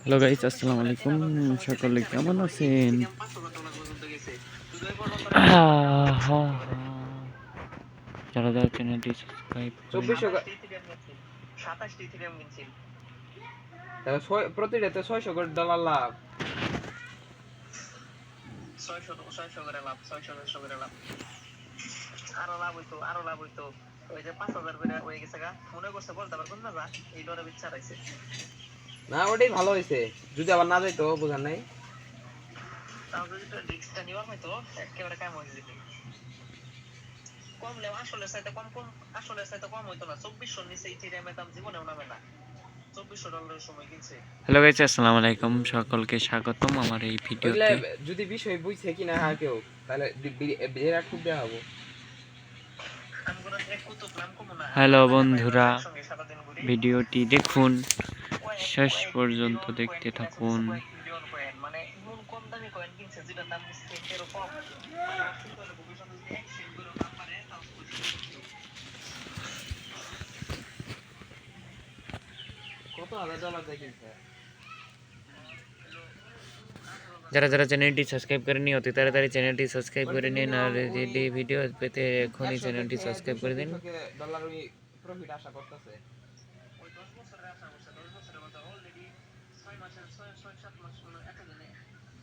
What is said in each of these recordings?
Hello guys, আসসালামু আলাইকুম। সকলে কেমন আছেন? যারা যারা চ্যানেলটি সাবস্ক্রাইব করেন, 27 ইথেরিয়াম কিনছি। প্রতিটাতে $600 লাভ। 600 করে লাভ, 600 করে লাভ। আরো লাভ হইতো। ওই যে 5000 করে হয়ে গেছে গা। মনে করছে বলতে পারবেন না যা এই ডরে বিচ্ছা রাইছে। না ওটাই ভালো হইছে। যদি আবার না যাইতো বুঝার নাই। তাও যদি তো রিস্কটা নিবার হইতো একেবারে কাম হয়ে যেত। কমলে আসলে চাইতে কম হইতো না। 2400 নিচে ইথেরিয়ামের দাম জীবনেও নামে না। $2400 সময় কিনছে। হ্যালো গাইস, আসসালামু আলাইকুম। সকলকে স্বাগতম আমার এই ভিডিওতে। যদি বিষয় বুঝছে কিনা আর কেউ তাহলে বিরাট খুব দেওয়া হবো। হ্যালো বন্ধুরা, ভিডিওটি দেখুন, শেষ পর্যন্ত দেখতে থাকুন। মানে নুন কম দামি কয়েন কিনছে যেটা দাম এরকম কত $1000 দিয়ে কিনছে। যারা যারা চ্যানেলটি সাবস্ক্রাইব করেননি অতি তাড়াতাড়ি চ্যানেলটি সাবস্ক্রাইব করে নিন, আর যদি ভিডিও পেতে এখনই চ্যানেলটি সাবস্ক্রাইব করে দিন। $100 ওই প্রফিট আশা করতেছে। ওই 10 বছরের আশা করছে, 10 বছরের মধ্যে অলরেডি 6 মাসের 6-7 মাস হলো, এতদিনে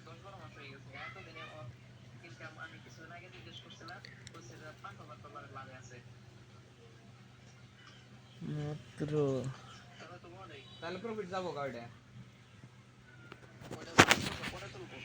10-12 মাস হয়ে গেছে। এতদিনে ইনকাম আমি কিছুদিন আগে জিজ্ঞেস করছিলাম, বলছে যে $5000 লাভ আছে মাত্র তাহলে প্রফিট যাবো গাড়িটা পরে তুলবো।